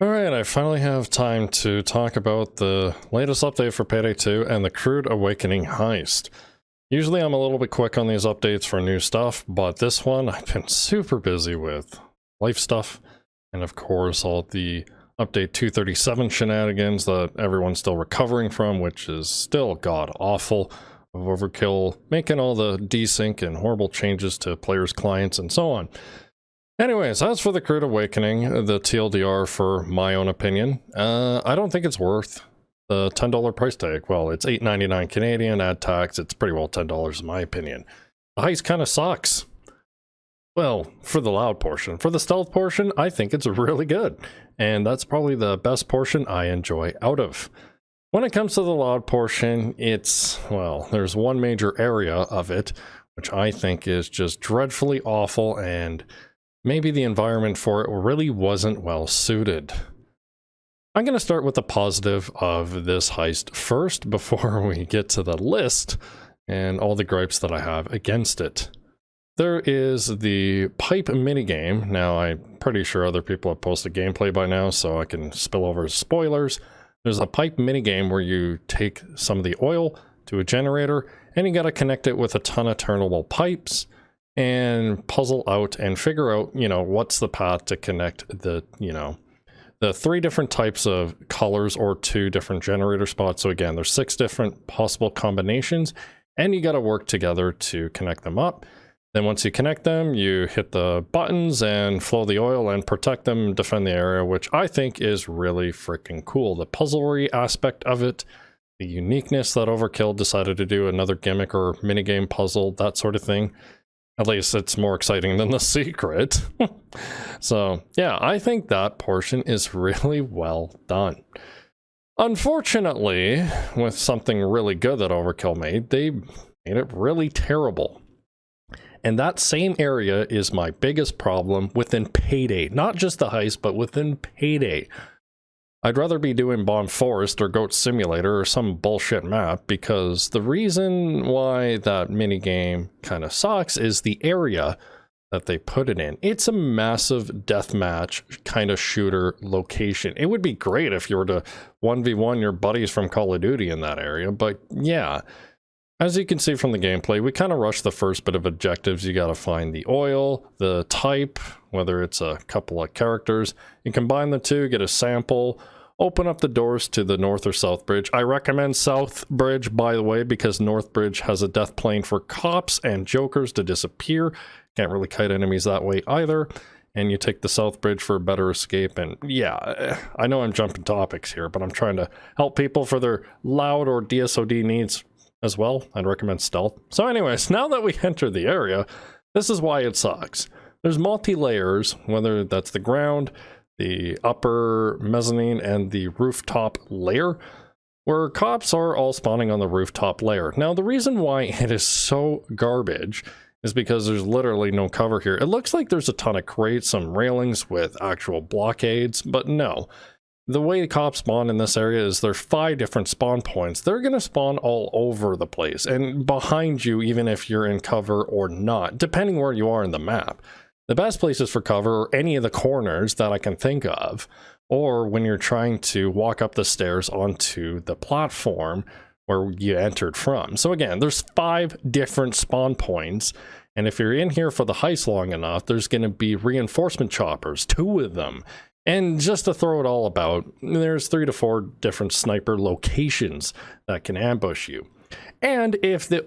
Alright, I finally have time to talk about the latest update for Payday 2 and the Crude Awakening Heist. Usually I'm a little bit quick on these updates for new stuff, but this one I've been super busy with life stuff, and of course all the update 237 shenanigans that everyone's still recovering from, which is still god-awful, of overkill, making all the desync and horrible changes to players' clients and so on. Anyways, as for the Crude Awakening, the TLDR for my own opinion, I don't think it's worth the $10 price tag. Well, it's $8.99 Canadian, add tax, it's pretty well $10 in my opinion. The heist kind of sucks. Well, for the loud portion. For the stealth portion, I think it's really good. And that's probably the best portion I enjoy out of. When it comes to the loud portion, well, there's one major area of it, which I think is just dreadfully awful, and maybe the environment for it really wasn't well suited. I'm going to start with the positive of this heist first before we get to the list and all the gripes that I have against it. There is the pipe minigame. Now, I'm pretty sure other people have posted gameplay by now, so I can spill over spoilers. There's a pipe minigame where you take some of the oil to a generator, and you got to connect it with a ton of turnable pipes and puzzle out and figure out, what's the path to connect the, the 3 different types of colors or 2 different generator spots. So again, there's 6 different possible combinations, and you got to work together to connect them up. Then once you connect them, you hit the buttons and flow the oil and protect them and defend the area, which I think is really freaking cool. The puzzlery aspect of it, the uniqueness that Overkill decided to do another gimmick or minigame puzzle, that sort of thing. At least it's more exciting than the secret. So yeah, I think that portion is really well done. Unfortunately, with something really good that Overkill made, they made it really terrible. And that same area is my biggest problem within Payday. Not just the heist, but within Payday. I'd rather be doing Bomb Forest or Goat Simulator or some bullshit map, because the reason why that minigame kind of sucks is the area that they put it in. It's a massive deathmatch kind of shooter location. It would be great if you were to 1v1 your buddies from Call of Duty in that area, but yeah. As you can see from the gameplay, we kind of rush the first bit of objectives. You got to find the oil, the type, whether it's a couple of characters. You combine the two, get a sample, open up the doors to the north or south bridge. I recommend south bridge, by the way, because north bridge has a death plane for cops and jokers to disappear. Can't really kite enemies that way either. And you take the south bridge for a better escape. And yeah, I know I'm jumping topics here, but I'm trying to help people for their loud or DSOD needs as well. I'd recommend stealth. So anyways, now that we enter the area, this is why it sucks. There's multi-layers, whether that's the ground, the upper mezzanine, and the rooftop layer, where cops are all spawning on the rooftop layer. Now, the reason why it is so garbage is because there's literally no cover here. It looks like there's a ton of crates, some railings with actual blockades, but no. The way cops spawn in this area is there's 5 different spawn points. They're going to spawn all over the place and behind you, even if you're in cover or not, depending where you are in the map. The best places for cover are any of the corners that I can think of, or when you're trying to walk up the stairs onto the platform where you entered from. So again, there's 5 different spawn points, and if you're in here for the heist long enough, there's going to be reinforcement choppers, 2 of them. And just to throw it all about, there's 3 to 4 different sniper locations that can ambush you. And if the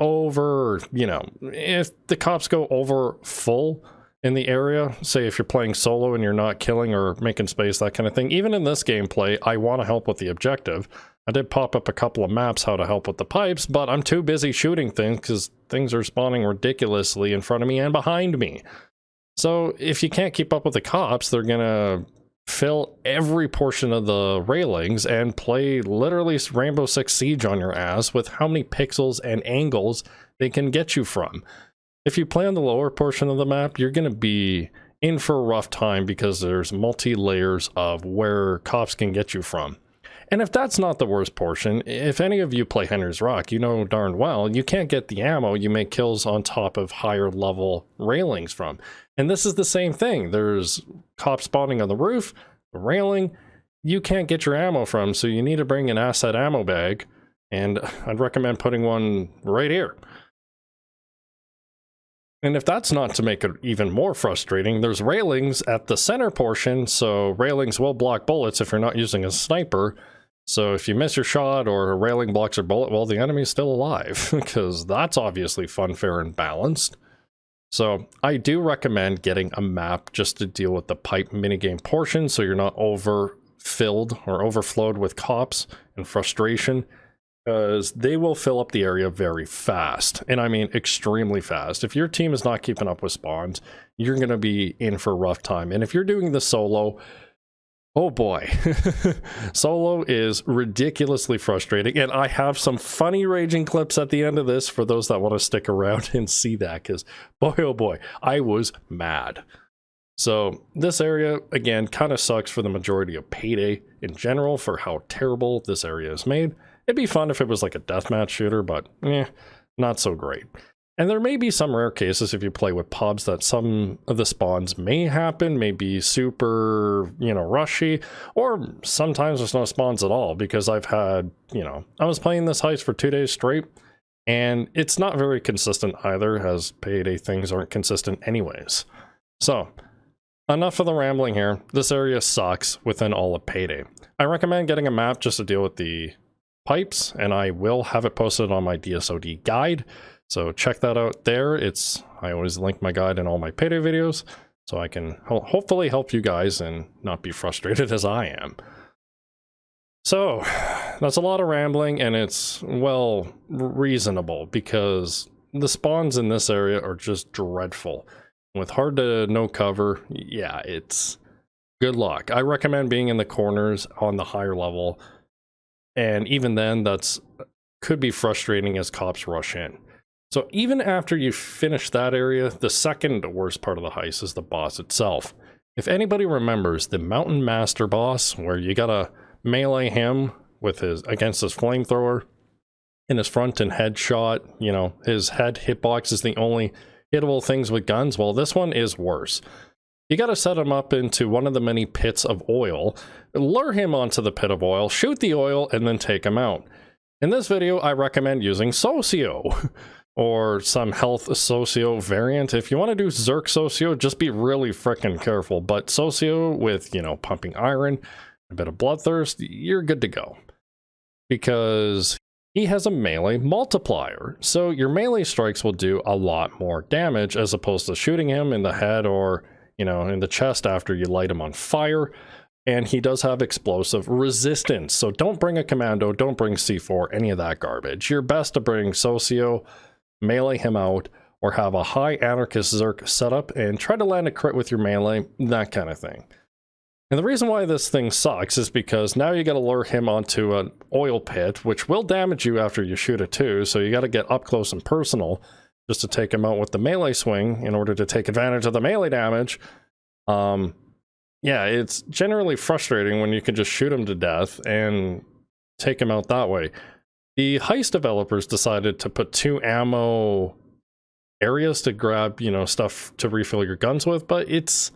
if the cops go over full in the area, say if you're playing solo and you're not killing or making space, that kind of thing, even in this gameplay, I want to help with the objective. I did pop up a couple of maps how to help with the pipes, but I'm too busy shooting things because things are spawning ridiculously in front of me and behind me. So if you can't keep up with the cops, they're gonna fill every portion of the railings and play literally Rainbow Six Siege on your ass with how many pixels and angles they can get you from. If you play on the lower portion of the map, you're going to be in for a rough time because there's multi-layers of where cops can get you from. And if that's not the worst portion, if any of you play Henry's Rock, you know darn well you can't get the ammo you make kills on top of higher level railings from. And this is the same thing. There's cops spawning on the roof, the railing, you can't get your ammo from, so you need to bring an asset ammo bag, and I'd recommend putting one right here. And if that's not to make it even more frustrating, there's railings at the center portion, so railings will block bullets if you're not using a sniper. So if you miss your shot or a railing blocks your bullet, well, the enemy's still alive, because that's obviously fun, fair, and balanced. So I do recommend getting a map just to deal with the pipe minigame portion, so you're not overfilled or overflowed with cops and frustration, because they will fill up the area very fast, and I mean extremely fast. If your team is not keeping up with spawns, you're going to be in for a rough time. And if you're doing the solo, oh boy, solo is ridiculously frustrating, and I have some funny raging clips at the end of this for those that want to stick around and see that, because boy oh boy, I was mad. So this area, again, kind of sucks for the majority of Payday in general for how terrible this area is made. It'd be fun if it was like a deathmatch shooter, but not so great. And there may be some rare cases if you play with pubs that some of the spawns may happen, may be super, rushy, or sometimes there's no spawns at all, because I've had, I was playing this heist for 2 days straight, and it's not very consistent either, as Payday things aren't consistent anyways. So, enough of the rambling here. This area sucks within all of Payday. I recommend getting a map just to deal with the pipes, and I will have it posted on my DSOD guide, so check that out there. I always link my guide in all my Payday videos, so I can hopefully help you guys and not be frustrated as I am. So that's a lot of rambling, and it's, well, reasonable, because the spawns in this area are just dreadful. With hard to no cover, yeah, it's good luck. I recommend being in the corners on the higher level, and even then, could be frustrating as cops rush in. So even after you finish that area, the second worst part of the heist is the boss itself. If anybody remembers the Mountain Master boss, where you gotta melee him with against his flamethrower in his front and head shot, his head hitbox is the only hittable things with guns. Well, this one is worse. You got to set him up into one of the many pits of oil, lure him onto the pit of oil, shoot the oil, and then take him out. In this video, I recommend using Socio, or some health Socio variant. If you want to do Zerk Socio, just be really freaking careful. But Socio with, pumping iron, a bit of bloodthirst, you're good to go. Because he has a melee multiplier, so your melee strikes will do a lot more damage as opposed to shooting him in the head or in the chest after you light him on fire. And he does have explosive resistance, so don't bring a commando, don't bring C4, any of that garbage. You're best to bring Socio, melee him out, or have a high anarchist Zerk setup and try to land a crit with your melee, that kind of thing. And the reason why this thing sucks is because now you got to lure him onto an oil pit, which will damage you after you shoot it too, so you got to get up close and personal just to take him out with the melee swing in order to take advantage of the melee damage. Yeah, it's generally frustrating when you can just shoot him to death and take him out that way. The Heist developers decided to put 2 ammo areas to grab, stuff to refill your guns with, but it's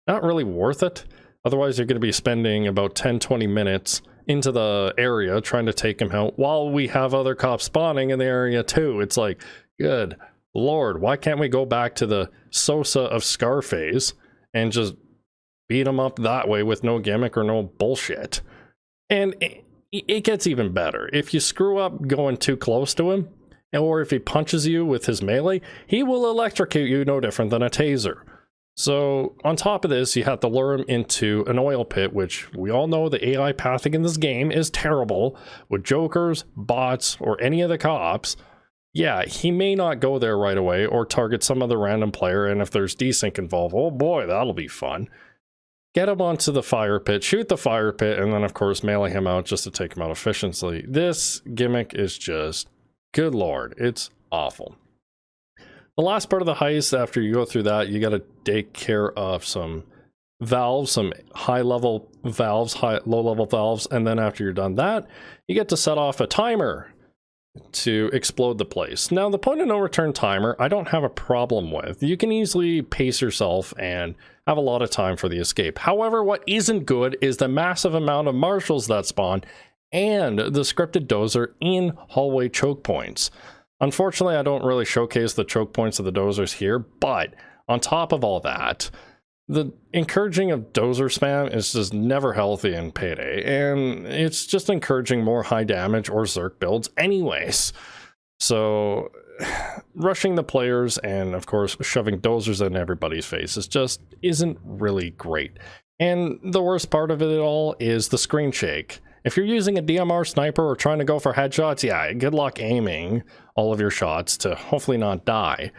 not really worth it. Otherwise, you're going to be spending about 10-20 minutes into the area trying to take him out while we have other cops spawning in the area too. It's like, good Lord, why can't we go back to the Sosa of Scarface and just beat him up that way with no gimmick or no bullshit? And it gets even better. If you screw up going too close to him, or if he punches you with his melee, he will electrocute you no different than a taser. So on top of this, you have to lure him into an oil pit, which we all know the AI pathing in this game is terrible. With jokers, bots, or any of the cops, yeah, he may not go there right away or target some other random player, and if there's desync involved, oh boy, that'll be fun. Get him onto the fire pit, shoot the fire pit, and then of course melee him out just to take him out efficiently. This gimmick is just, good Lord, it's awful. The last part of the heist, after you go through that, you got to take care of some valves, some high-level valves, low-level valves, and then after you're done that, you get to set off a timer. to explode the place. Now, the point of no return timer, I don't have a problem with. You can easily pace yourself and have a lot of time for the escape. However, what isn't good is the massive amount of marshals that spawn and the scripted dozer in hallway choke points. Unfortunately, I don't really showcase the choke points of the dozers here, but on top of all that, the encouraging of dozer spam is just never healthy in Payday, and it's just encouraging more high damage or Zerk builds anyways. So rushing the players and of course shoving dozers in everybody's faces just isn't really great. And the worst part of it all is the screen shake. If you're using a DMR sniper or trying to go for headshots, yeah, good luck aiming all of your shots to hopefully not die.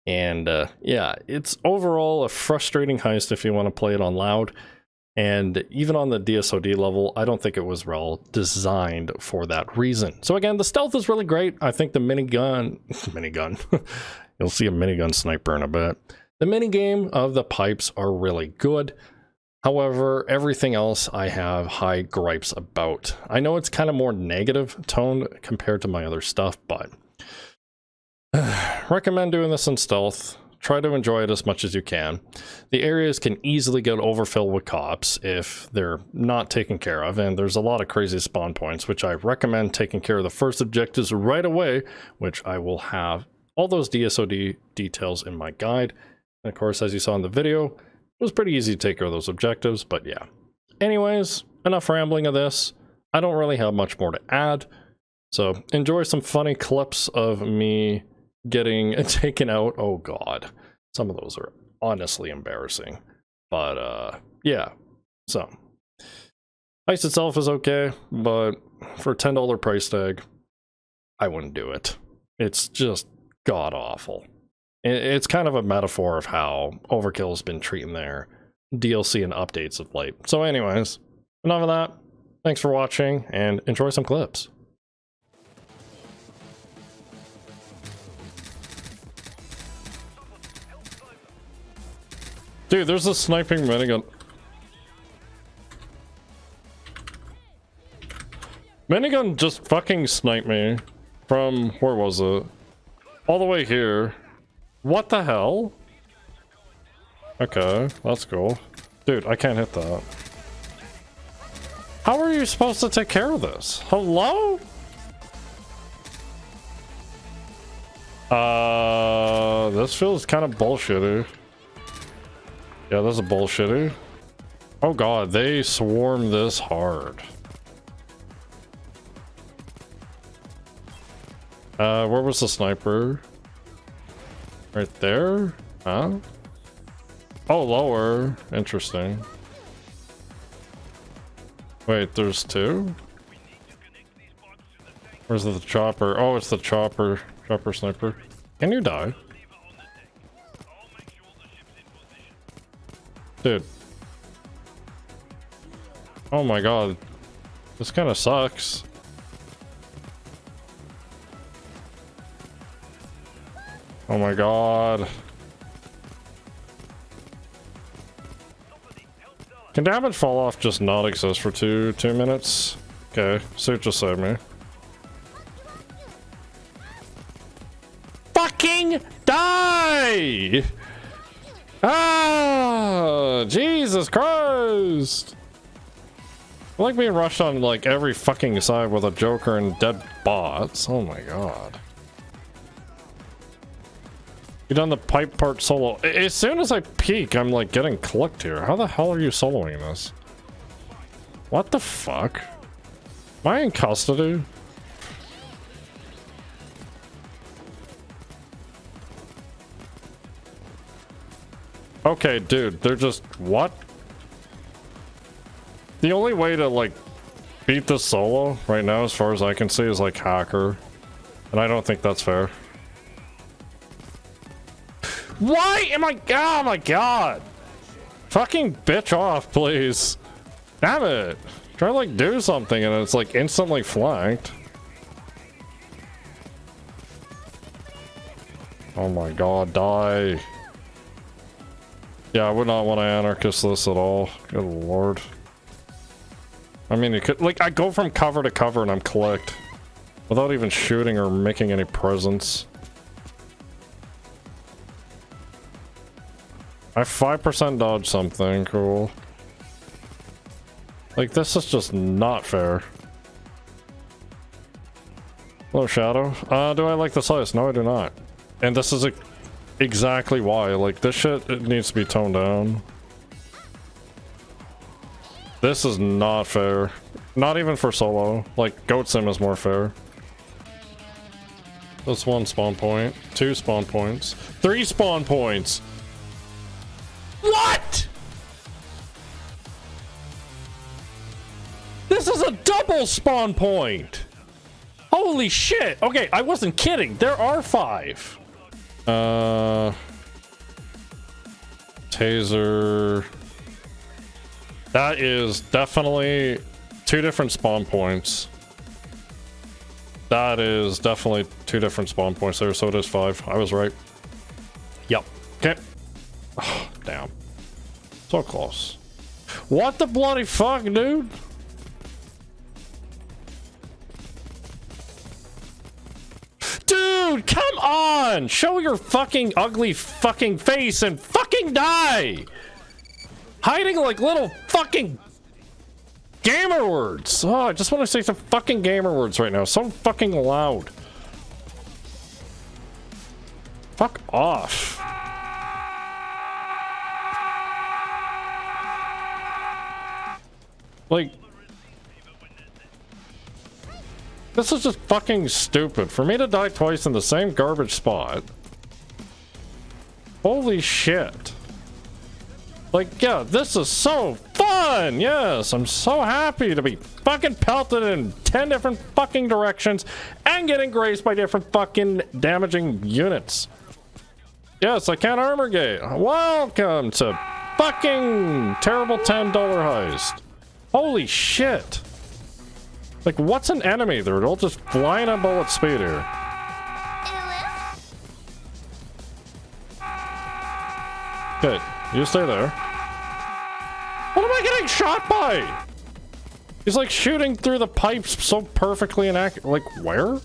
And yeah, it's overall a frustrating heist if you want to play it on loud. And even on the DSOD level, I don't think it was well designed for that reason. So again, the stealth is really great. I think the minigun, you'll see a minigun sniper in a bit. The minigame of the pipes are really good. However, everything else I have high gripes about. I know it's kind of more negative tone compared to my other stuff, but recommend doing this in stealth. Try to enjoy it as much as you can. The areas can easily get overfilled with cops if they're not taken care of, and there's a lot of crazy spawn points, which I recommend taking care of the first objectives right away, which I will have all those DSOD details in my guide. And of course, as you saw in the video, it was pretty easy to take care of those objectives, but yeah. Anyways, enough rambling of this. I don't really have much more to add, so enjoy some funny clips of me getting taken out. Oh god, some of those are honestly embarrassing, but yeah. So heist itself is okay, but for a $10 price tag, I wouldn't do it. It's just god awful. It's kind of a metaphor of how Overkill has been treating their DLC and updates of late. So anyways, enough of that. Thanks for watching and enjoy some clips. Dude, there's a sniping minigun. Minigun just fucking sniped me from, where was it? All the way here. What the hell? Okay, that's cool. Dude, I can't hit that. How are you supposed to take care of this? Hello? This feels kind of bullshitty. Yeah, this is bullshitty. Oh god, they swarm this hard. Where was the sniper? Right there? Huh? Oh, lower. Interesting. Wait, there's two? Where's the chopper? Oh, it's the chopper. Chopper sniper. Can you die? Dude. Oh my god. This kind of sucks. Oh my god. Can damage fall off just not exist for two minutes? Okay, suit just saved me. Fucking die! Ah, Jesus Christ! I like being rushed on like every fucking side with a Joker and dead bots. Oh my god. You done the pipe part solo. As soon as I peek, I'm like getting clicked here. How the hell are you soloing this? What the fuck? Am I in custody? Okay, dude, they're just... what? The only way to, like, beat this solo right now, as far as I can see, is, like, hacker. And I don't think that's fair. Why am I... oh my god! Fucking bitch off, please. Damn it! Try to, like, do something and it's, like, instantly flanked. Oh my god, die. Yeah, I would not want to anarchist this at all. Good lord. I mean, you could, like, I go from cover to cover and I'm clicked. Without even shooting or making any presence. I 5% dodge something, cool. Like, this is just not fair. Hello, Shadow. Do I like this heist? No, I do not. And this is exactly why. Like, this shit, it needs to be toned down. This is not fair. Not even for solo. Like, Goat Sim is more fair. That's 1 spawn point. 2 spawn points. 3 spawn points! What?! This is a double spawn point! Holy shit! Okay, I wasn't kidding. There are 5. Taser. That is definitely 2 different spawn points. That is definitely 2 different spawn points there, so it is 5. I was right. Yep. Okay. Oh, damn. So close. What the bloody fuck, dude? Dude, come on! Show your fucking ugly fucking face and fucking die! Hiding like little fucking gamer words. Oh, I just want to say some fucking gamer words right now. So fucking loud. Fuck off. Like, this is just fucking stupid. For me to die twice in the same garbage spot. Holy shit. Like, yeah, this is so fun! Yes, I'm so happy to be fucking pelted in 10 different fucking directions and getting grazed by different fucking damaging units. Yes, I can't armor gate. Welcome to fucking terrible $10 heist. Holy shit. Like, what's an enemy? They're all just flying at bullet speed here. Good. You stay there. What am I getting shot by? He's like shooting through the pipes so perfectly and accurate. Like, where?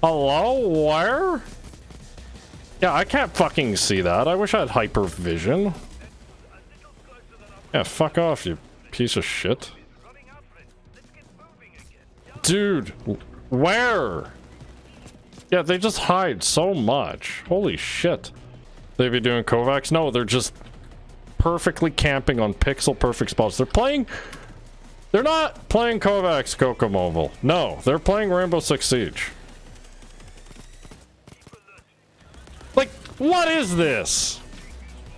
Hello? Where? Yeah, I can't fucking see that. I wish I had hyper vision. Yeah, fuck off, you piece of shit. Dude, where? Yeah, they just hide so much. Holy shit. They be doing Kovacs? No, they're just perfectly camping on pixel perfect spots. They're not playing Kovacs Coco Mobile. No, they're playing Rainbow Six Siege. Like, what is this?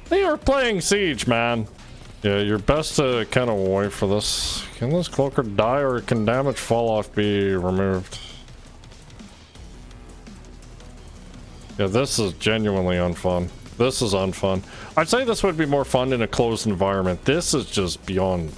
They are playing Siege, man. Yeah, you're best to kind of wait for this. Can this cloaker die, or can damage fall off be removed? Yeah, this is genuinely unfun. This is unfun. I'd say this would be more fun in a closed environment. This is just beyond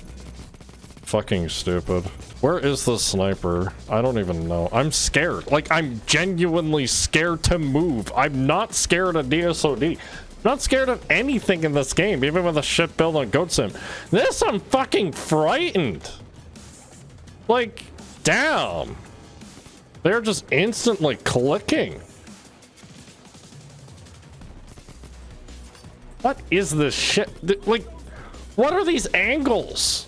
fucking stupid. Where is the sniper? I don't even know. I'm scared. Like, I'm genuinely scared to move. I'm not scared of DSOD. Not scared of anything in this game, even with a shit build on Goat Sim. This, I'm fucking frightened. Like, damn. They're just instantly clicking. What is this shit? Like, what are these angles?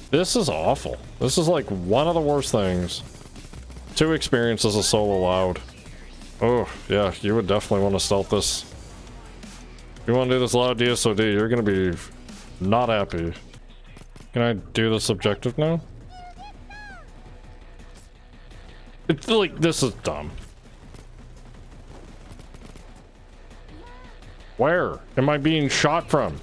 This is awful. This is like one of the worst things. 2 experiences of solo loud. Oh, yeah, you would definitely want to stealth this. If you want to do this loud DSOD, you're going to be not happy. Can I do this objective now? It's like, this is dumb. Where am I being shot from?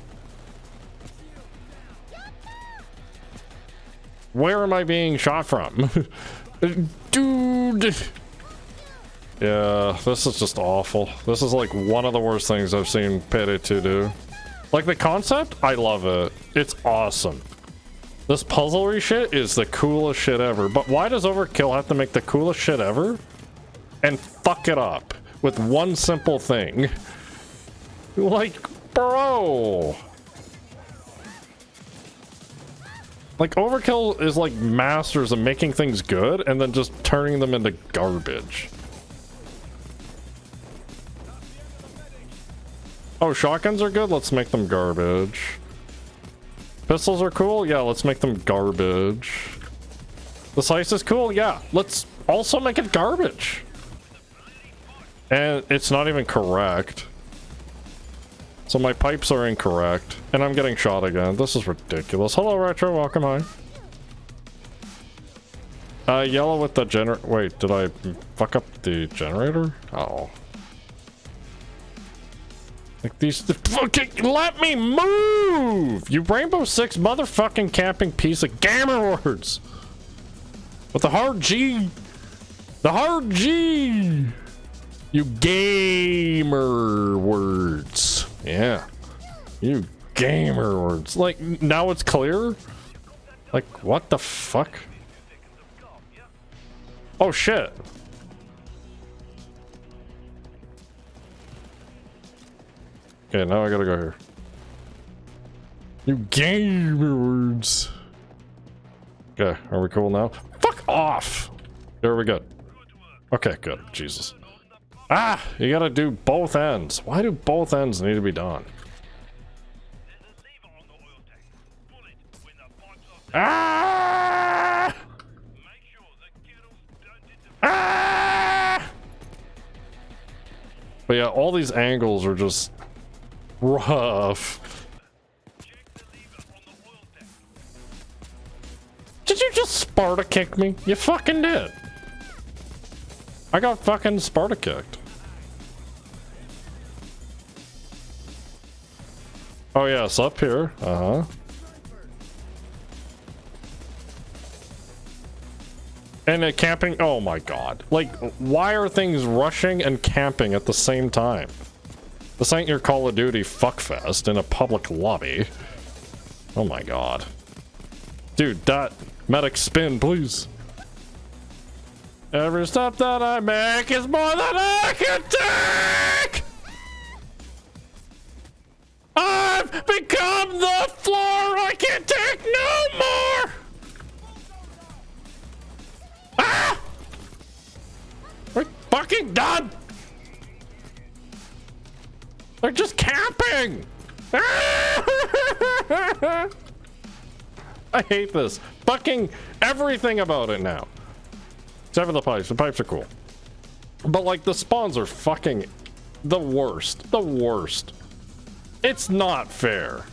Where am I being shot from? Dude! Yeah, this is just awful. This is like one of the worst things I've seen Payday 2 do. Like, the concept, I love it. It's awesome. This puzzlery shit is the coolest shit ever. But why does Overkill have to make the coolest shit ever and fuck it up with one simple thing? Like, bro. Like, Overkill is like masters of making things good and then just turning them into garbage. Oh, shotguns are good? Let's make them garbage. Pistols are cool? Yeah, let's make them garbage. The slice is cool? Yeah, let's also make it garbage. And it's not even correct. So my pipes are incorrect. And I'm getting shot again. This is ridiculous. Hello, Retro. Welcome, hi. Yellow with the generator. Wait, did I fuck up the generator? Oh. Like these fucking let me move! You Rainbow Six motherfucking camping piece of gamer words! With the hard G! The hard G! You gamer words. Yeah. You gamer words. Like, now it's clear? Like, what the fuck? Oh shit. Okay, now I gotta go here. You gamer words. Okay, are we cool now? Fuck off! There we go. Okay, good. Jesus. Ah! You gotta do both ends. Why do both ends need to be done? Ah! Ah! But yeah, all these angles are just rough. Did you just Sparta kick me? You fucking did. I got fucking Sparta kicked. Oh yes, up here. Uh-huh. And camping, oh my god. Like, why are things rushing and camping at the same time? This ain't your Call of Duty fuckfest in a public lobby. Oh my god. Dude, that medic spin, please. Every step that I make is more than I can take! I've become the floor I can't take no more! Ah! We're fucking done! They're just camping! I hate this. Fucking everything about it now. Except for the pipes. The pipes are cool. But like the spawns are fucking the worst. The worst. It's not fair.